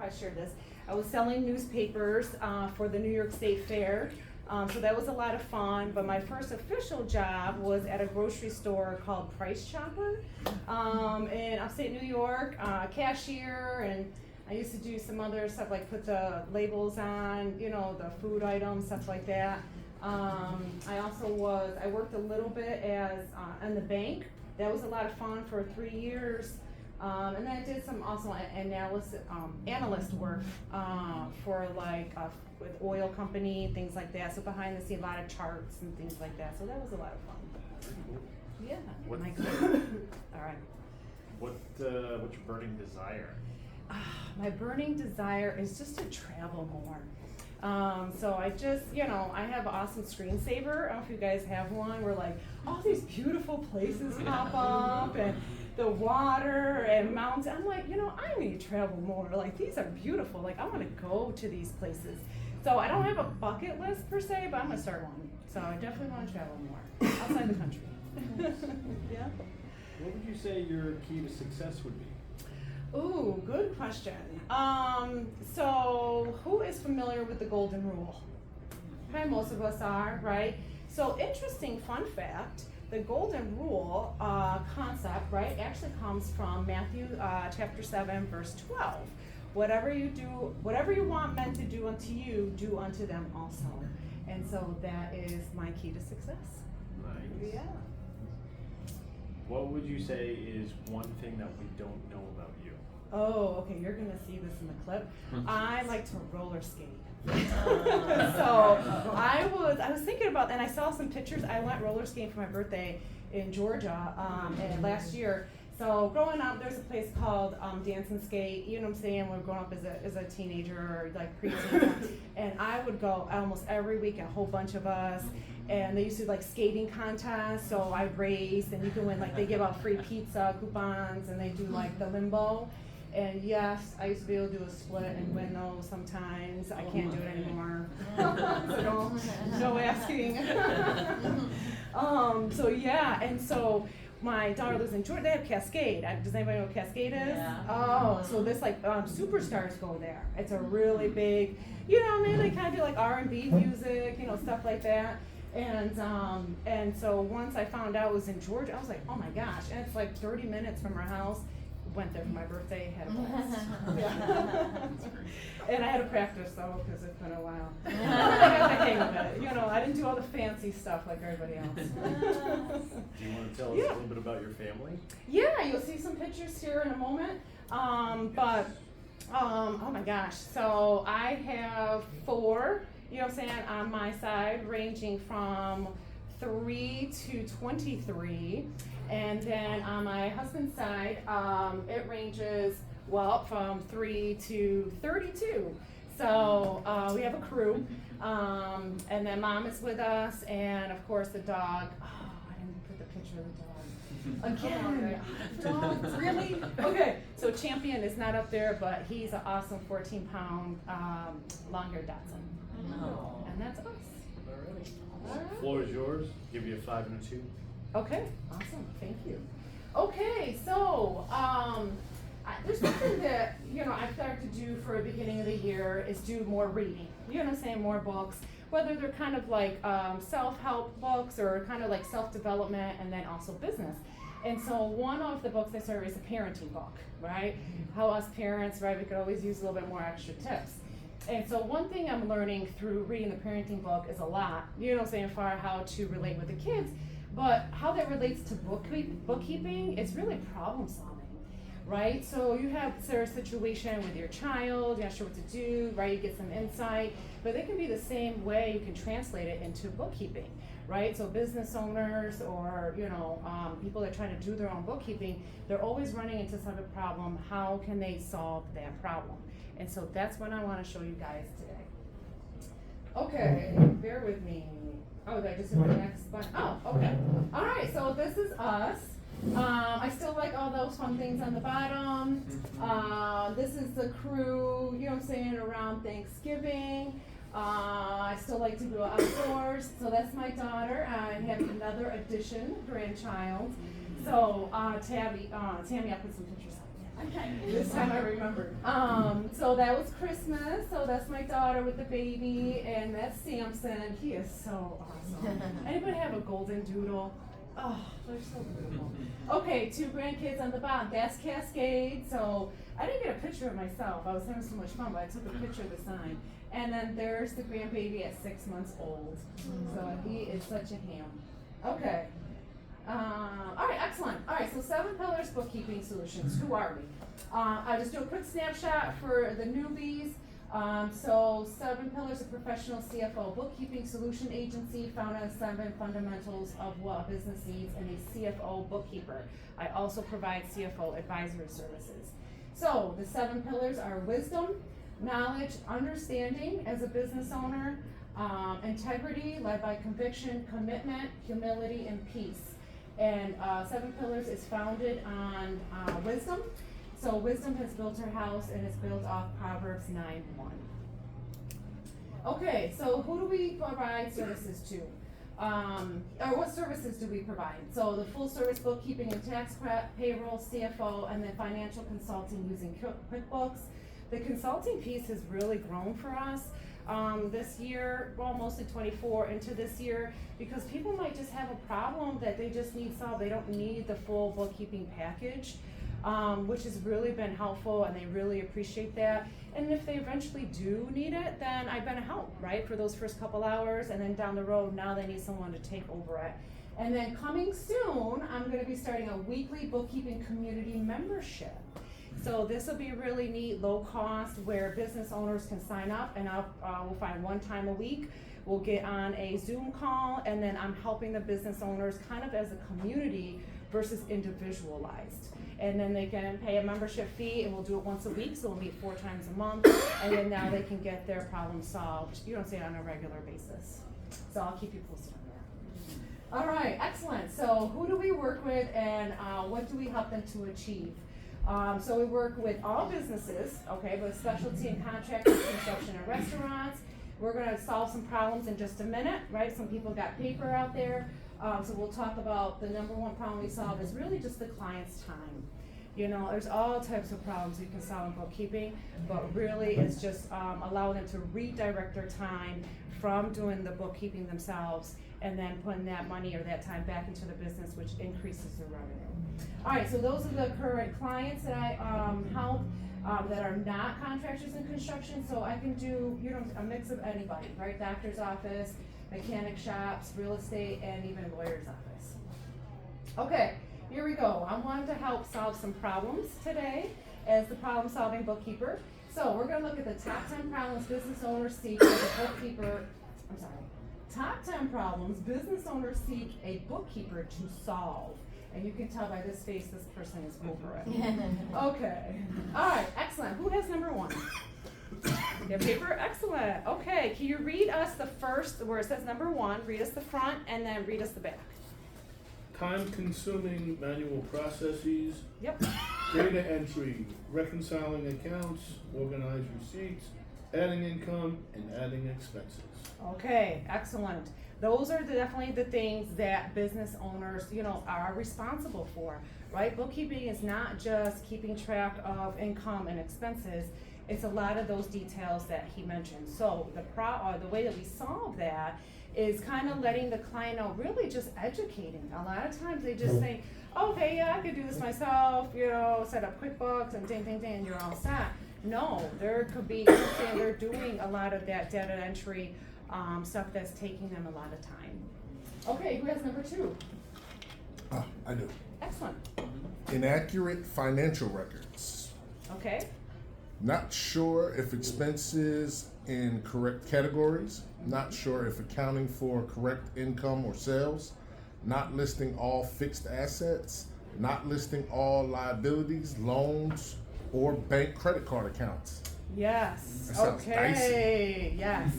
I shared this. I was selling newspapers for the New York State Fair. So that was a lot of fun, but my first official job was at a grocery store called Price Chopper in upstate New York, cashier, and I used to do some other stuff like put the labels on, you know, the food items, stuff like that. I worked a little bit as in the bank. That was a lot of fun for 3 years. And then I did some also analyst work for like with oil company, things like that. So behind the scenes, a lot of charts and things like that. So that was a lot of fun. Very cool. Yeah. What- Am I good? All right. What's your burning desire? My burning desire is just to travel more. So I just, you know, I have an awesome screensaver. I don't know if you guys have one where like all these beautiful places pop up and the water and mountains. I'm like, you know, I need to travel more. Like these are beautiful. Like I want to go to these places. So I don't have a bucket list per se, but I'm gonna start one. So I definitely want to travel more outside the country. Yeah. What would you say your key to success would be? Ooh, good question. So who is familiar with the golden rule? Okay, most of us are, right? So interesting fun fact, the golden rule concept, right, actually comes from Matthew chapter 7, verse 12. Whatever you want men to do unto you, do unto them also. And so that is my key to success. Nice. Yeah. What would you say is one thing that we don't know about you? Oh, okay, you're gonna see this in the clip. I like to roller skate. So I was thinking about that, and I saw some pictures. I went roller skating for my birthday in Georgia and last year. So growing up, there's a place called Dance and Skate. You know what I'm saying? When growing up as a teenager or like preteen, and I would go almost every week. A whole bunch of us, and they used to do like skating contests. So I raced, and you can win like they give out free pizza coupons, and they do like the limbo. And yes, I used to be able to do a split and win those sometimes. I can't do it anymore. So no asking. So yeah, and so my daughter lives in Georgia. They have Cascade. Does anybody know what Cascade is? Yeah. Oh, so this like superstars go there. It's a really big, you know, I mean, they kind of do like R&B music, you know, stuff like that. And so once I found out it was in Georgia, I was like, oh my gosh, and it's like 30 minutes from our house. Went there for my birthday, had a blast. Yeah. And I had to practice though, because it's been a while. I got the hang of it. You know, I didn't do all the fancy stuff like everybody else. Do you want to tell us a little bit about your family? Yeah, you'll see some pictures here in a moment. Oh my gosh. So I have 4, you know what I'm saying, on my side, ranging from 3 to 23. And then on my husband's side, it ranges, well, from 3 to 32. So we have a crew. And then mom is with us, and of course the dog. Oh, I didn't put the picture of the dog. Again, dogs, really? Okay, so Champion is not up there, but he's an awesome 14-pound long-haired Dachshund. Oh. And that's us. Alright. Floor is yours. Give you a 5 and a 2. Okay, awesome, thank you. Okay, so there's something that, you know, I've started to do for the beginning of the year is do more reading. You know what I'm saying, more books, whether they're kind of like self-help books or kind of like self-development and then also business. And so one of the books I started is a parenting book, right? How us parents, right, we could always use a little bit more extra tips. And so one thing I'm learning through reading the parenting book is a lot, you know what I'm saying, for how to relate with the kids. But how that relates to bookkeeping, it's really problem solving, right? So you have a situation with your child, you're not sure what to do, right? You get some insight, but it can be the same way you can translate it into bookkeeping, right? So business owners or, you know, people that are trying to do their own bookkeeping, they're always running into some problem. How can they solve that problem? And so that's what I want to show you guys today. Okay, bear with me. Oh, did I just hit the next button? Oh, okay. All right, so this is us. I still like all those fun things on the bottom. This is the crew, you know what I'm saying, around Thanksgiving. I still like to go outdoors. So that's my daughter. I have another addition, grandchild. So Tammy, I'll put some pictures up. This time I remembered. So that was Christmas. So that's my daughter with the baby, and that's Samson. He is so awesome. Anybody have a golden doodle? Oh, they're so beautiful. Okay, 2 grandkids on the bottom. That's Cascade. So I didn't get a picture of myself. I was having so much fun, but I took a picture of the sign. And then there's the grandbaby at 6 months old. So he is such a ham. Okay. All right, excellent. All right, so 7 Pillars Bookkeeping Solutions. Who are we? I'll just do a quick snapshot for the newbies. So 7 Pillars, a professional CFO bookkeeping solution agency founded on 7 fundamentals of what a business needs and a CFO bookkeeper. I also provide CFO advisory services. So the 7 pillars are wisdom, knowledge, understanding as a business owner, integrity led by conviction, commitment, humility, and peace. And 7 Pillars is founded on wisdom. So wisdom has built her house and it's built off Proverbs 9:1. Okay, so who do we provide services to? Or what services do we provide? So the full service bookkeeping and tax prep, payroll, CFO, and then financial consulting using QuickBooks. The consulting piece has really grown for us. This year, well, mostly 24 into this year, because people might just have a problem that they just need solved. They don't need the full bookkeeping package, which has really been helpful, and they really appreciate that. And if they eventually do need it, then I've been a help, right, for those first couple hours, and then down the road, now they need someone to take over it. And then coming soon, I'm gonna be starting a weekly bookkeeping community membership. So this will be really neat, low cost, where business owners can sign up, and we'll find 1 time a week. We'll get on a Zoom call, and then I'm helping the business owners kind of as a community versus individualized. And then they can pay a membership fee, and we'll do it once a week, so we'll meet 4 times a month, and then now they can get their problem solved, you don't see it on a regular basis. So I'll keep you posted on that. All right, excellent. So who do we work with, and what do we help them to achieve? So we work with all businesses, okay, with specialty and contractors, construction and restaurants. We're gonna solve some problems in just a minute, right? Some people got paper out there. So we'll talk about the number 1 problem we solve is really just the client's time. You know, there's all types of problems you can solve in bookkeeping, but really it's just allowing them to redirect their time from doing the bookkeeping themselves and then putting that money or that time back into the business, which increases the revenue. All right, so those are the current clients that I help that are not contractors in construction. So I can do, you know, a mix of anybody, right? Doctor's office, mechanic shops, real estate, and even lawyer's office. Okay, here we go. I wanted to help solve some problems today as the problem-solving bookkeeper. So we're gonna look at the top 10 problems business owners seek as a bookkeeper. I'm sorry. Top 10 problems business owners seek a bookkeeper to solve. And you can tell by this face, this person is over it. Okay. All right, excellent. Who has number 1? You have paper? Excellent. Okay, can you read us the first, where it says number 1, read us the front, and then read us the back. Time-consuming manual processes, Yep. data entry, reconciling accounts, organize receipts, adding income, and adding expenses. Okay, excellent. Those are definitely the things that business owners, you know, are responsible for, right? Bookkeeping is not just keeping track of income and expenses. It's a lot of those details that he mentioned. So the way that we solve that is kind of letting the client know, really just educating. A lot of times they just think, okay, yeah, I could do this myself, you know, set up QuickBooks and ding, ding, ding, and you're all set. No, there could be, they're doing a lot of that data entry stuff that's taking them a lot of time. Okay, who has number 2? I do. Excellent. Inaccurate financial records. Okay. Not sure if expenses in correct categories. Not sure if accounting for correct income or sales. Not listing all fixed assets. Not listing all liabilities, loans, or bank credit card accounts. Yes. That sounds Okay. Yes.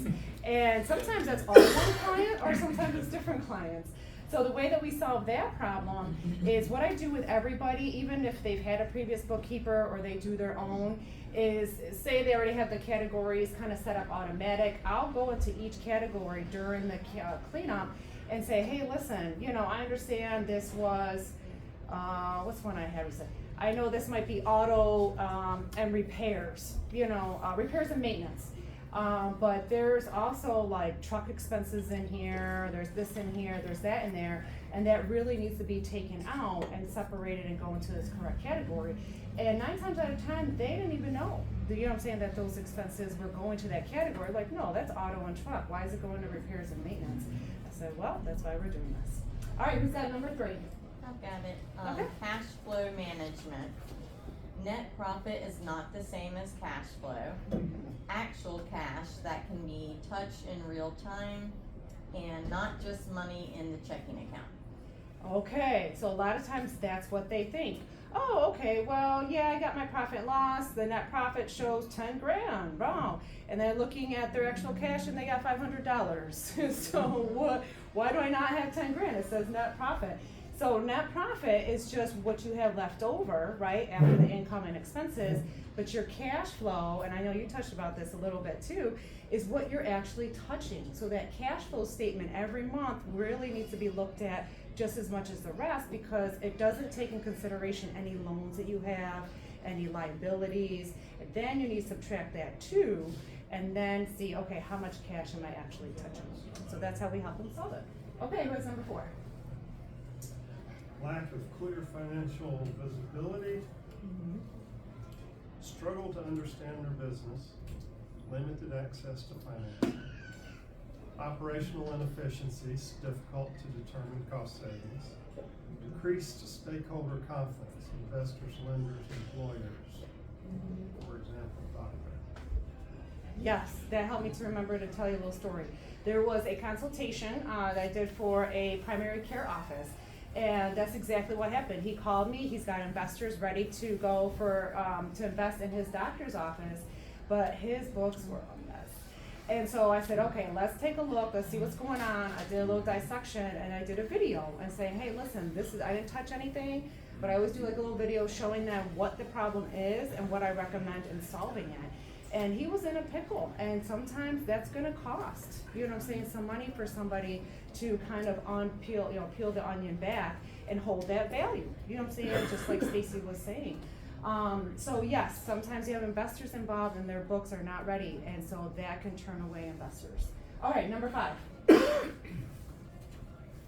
And sometimes that's all one client, or sometimes it's different clients. So the way that we solve that problem is what I do with everybody, even if they've had a previous bookkeeper or they do their own, is say they already have the categories kind of set up automatic. I'll go into each category during the cleanup and say, hey, listen, you know, I understand this was, what's one I had? I know this might be auto, and repairs, repairs and maintenance. But there's also like truck expenses in here, there's this in here, there's that in there, and that really needs to be taken out and separated and go into this correct category. And 9 times out of 10, they didn't even know, that those expenses were going to that category. Like, no, that's auto and truck, why is it going to repairs and maintenance? I said, well, that's why we're doing this. All right, who's got number 3? I've got it. Okay. Cash flow management. Net profit is not the same as cash flow. Actual cash that can be touched in real time and not just money in the checking account. Okay, so a lot of times that's what they think. Oh, okay, well, yeah, I got my profit and loss. The net profit shows 10 grand, wow. And they're looking at their actual cash and they got $500. So why do I not have 10 grand? It says net profit. So net profit is just what you have left over, right, after the income and expenses. But your cash flow, and I know you touched about this a little bit too, is what you're actually touching. So that cash flow statement every month really needs to be looked at just as much as the rest, because it doesn't take in consideration any loans that you have, any liabilities. And then you need to subtract that too, and then see, okay, how much cash am I actually touching? So that's how we help them solve it. Okay, who's number 4? Lack of clear financial visibility, struggle to understand their business, limited access to financing, operational inefficiencies, difficult to determine cost savings, decreased stakeholder confidence, investors, lenders, employers, for example, doctor. Yes, that helped me to remember to tell you a little story. There was a consultation that I did for a primary care office. And that's exactly what happened. He called me, he's got investors ready to go for, to invest in his doctor's office, but his books were a mess. And so I said, okay, let's take a look, let's see what's going on. I did a little dissection and I did a video and saying, hey, listen, I didn't touch anything, but I always do like a little video showing them what the problem is and what I recommend in solving it. And he was in a pickle, and sometimes that's gonna cost, some money for somebody to kind of peel the onion back and hold that value, just like Stacy was saying. So yes, sometimes you have investors involved and their books are not ready, and so that can turn away investors. All right, number 5.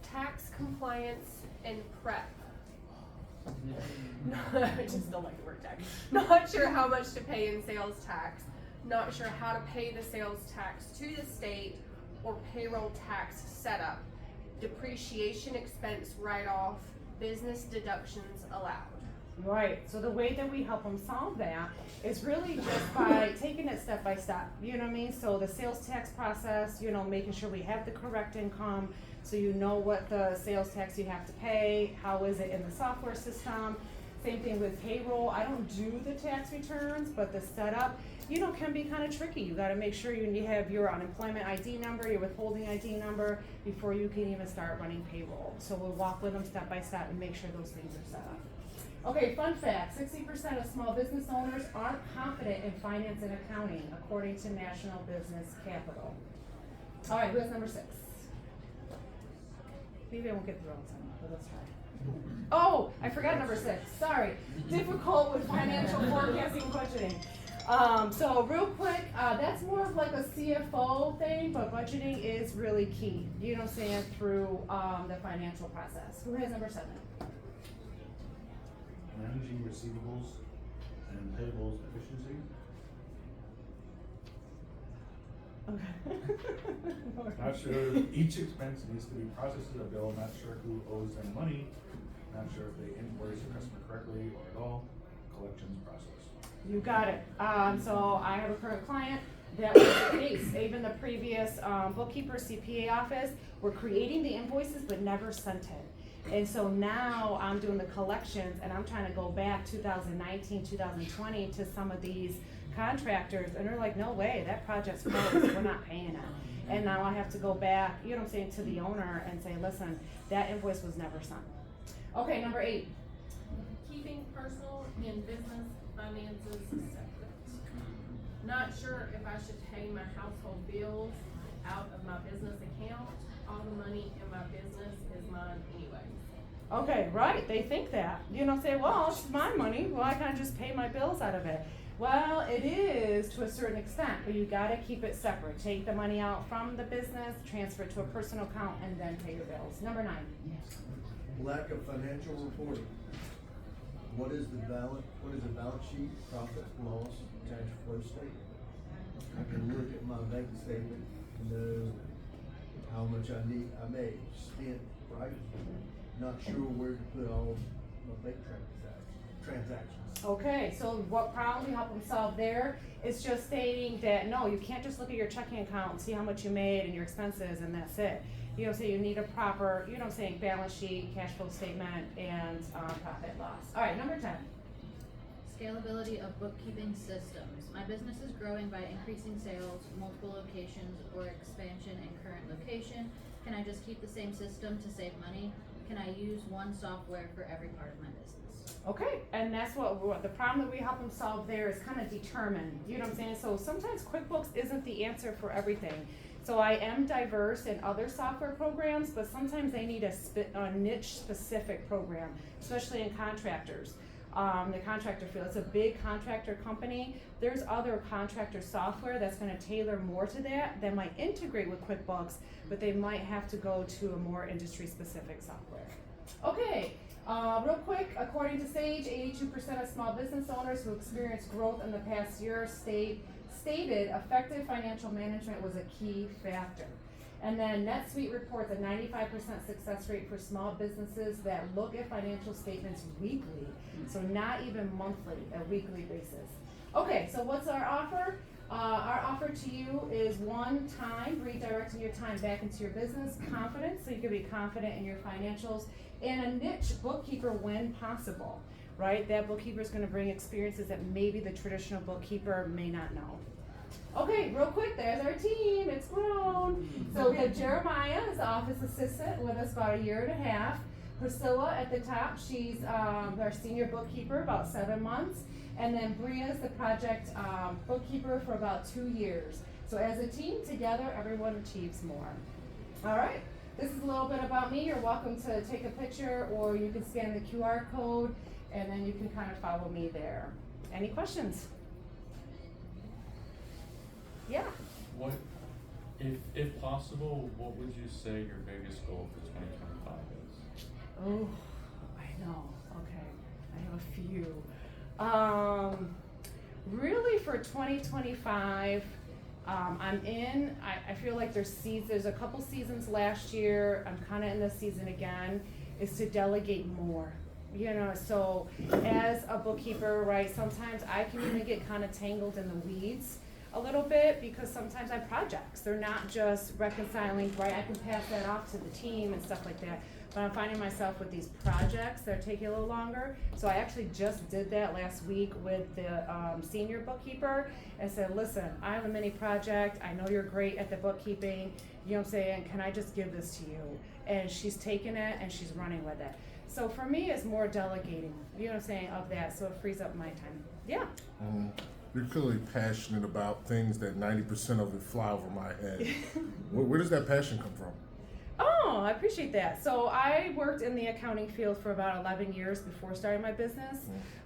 Tax compliance and prep. No, I just don't like the word tax. Not sure how much to pay in sales tax. Not sure how to pay the sales tax to the state or payroll tax setup. Depreciation expense write-off. Business deductions allowed. Right, so the way that we help them solve that is really just by taking it step by step, So the sales tax process, making sure we have the correct income, so you know what the sales tax you have to pay, how is it in the software system. Same thing with payroll. I don't do the tax returns, but the setup, can be kind of tricky. You gotta make sure you have your unemployment ID number, your withholding ID number, before you can even start running payroll. So we'll walk with them step by step and make sure those things are set up. Okay, fun fact, 60% of small business owners aren't confident in finance and accounting, according to National Business Capital. All right, who has number 6? Maybe I won't get through all the time, but let's try. Oh, I forgot number 6, sorry. Difficult with financial forecasting and budgeting. So real quick, that's more of like a CFO thing, but budgeting is really key, through the financial process. Who has number 7? Managing receivables and payables efficiency. Okay. Not sure each expense needs to be processed as a bill, not sure who owes them money, not sure if they invoice the customer correctly or at all, collections process. You got it. So I have a current client that was the case. Even the previous bookkeeper CPA office were creating the invoices but never sent it. And so now I'm doing the collections and I'm trying to go back 2019, 2020 to some of these contractors, and they're like, no way, that project's closed, we're not paying it. And now I have to go back, to the owner and say, listen, that invoice was never sent. Okay, number 8. Keeping personal and business finances separate. Not sure if I should pay my household bills out of my business account. All the money in my business is mine anyway. Okay, right, they think that. You know, say, well, it's my money, why can't I just pay my bills out of it? Well, it is to a certain extent, but you gotta keep it separate. Take the money out from the business, transfer it to a personal account, and then pay your bills. Number 9. Lack of financial reporting. What is a balance sheet, profit, loss, cash flow statement? I can look at my bank statement and know how much I may spend, right? Not sure where to put all my bank transactions. Okay, so what problem we help them solve there is just stating that, no, you can't just look at your checking account and see how much you made and your expenses and that's it. You know, so you need a proper, you know what I'm saying, balance sheet, cash flow statement, and profit loss. All right, number 10. Scalability of bookkeeping systems. My business is growing by increasing sales, multiple locations, or expansion in current location. Can I just keep the same system to save money? Can I use one software for every part of my business? Okay, and that's what the problem that we help them solve there is kind of determined. You know what I'm saying? So sometimes QuickBooks isn't the answer for everything. So I am diverse in other software programs, but sometimes they need a niche specific program, especially in contractors. The contractor field, it's a big contractor company. There's other contractor software that's gonna tailor more to that might integrate with QuickBooks, but they might have to go to a more industry specific software. Okay, real quick, according to Sage, 82% of small business owners who experienced growth in the past year stated effective financial management was a key factor. And then NetSuite reports a 95% success rate for small businesses that look at financial statements weekly, so not even monthly, a weekly basis. Okay, so what's our offer? Our offer to you is one time redirecting your time back into your business, confidence, so you can be confident in your financials, and a niche bookkeeper when possible, right? That bookkeeper is going to bring experiences that maybe the traditional bookkeeper may not know. Okay, real quick, there's our team, it's grown. So we have Jeremiah as the office assistant with us about 1.5 years. Priscilla at the top, she's our senior bookkeeper, about 7 months. And then Bria is the project bookkeeper for about 2 years. So as a team together, everyone achieves more. All right, this is a little bit about me. You're welcome to take a picture or you can scan the QR code and then you can kind of follow me there. Any questions? Yeah. What, if possible, what would you say your biggest goal for 2025 is? Oh, I know. Okay, I have a few. Really for 2025, I feel like there's a couple seasons last year, I'm kind of in this season again, is to delegate more. You know, so as a bookkeeper, right, sometimes I can even get kind of tangled in the weeds a little bit because sometimes I have projects. They're not just reconciling, right? I can pass that off to the team and stuff like that. But I'm finding myself with these projects that are taking a little longer. So I actually just did that last week with the senior bookkeeper and said, listen, I have a mini project. I know you're great at the bookkeeping. You know what I'm saying? Can I just give this to you? And she's taken it and she's running with it. So for me, it's more delegating, you know what I'm saying, of that. So it frees up my time. Yeah. You're clearly passionate about things that 90% of it fly over my head. Where does that passion come from? Oh, I appreciate that. So I worked in the accounting field for about 11 years before starting my business.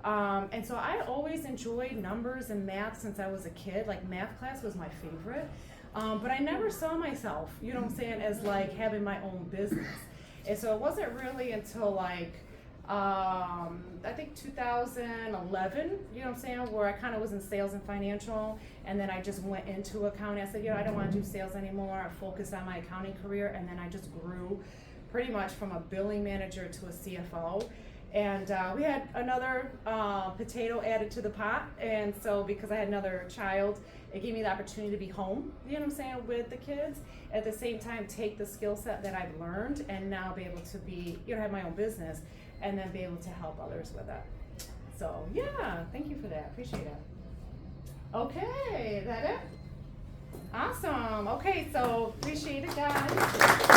And so I always enjoyed numbers and math since I was a kid. Like math class was my favorite. But I never saw myself, you know what I'm saying, as like having my own business. And so it wasn't really until like, I think 2011, you know what I'm saying, where I kind of was in sales and financial, and then I just went into accounting. I said, you know, I don't want to do sales anymore. I focused on my accounting career, and then I just grew pretty much from a billing manager to a CFO. And we had another potato added to the pot, and so because I had another child, it gave me the opportunity to be home, you know what I'm saying, with the kids. At the same time, take the skill set that I've learned and now be able to be, you know, have my own business and then be able to help others with it. So yeah, thank you for that, appreciate it. Okay, is that it? Awesome, okay, so appreciate it guys.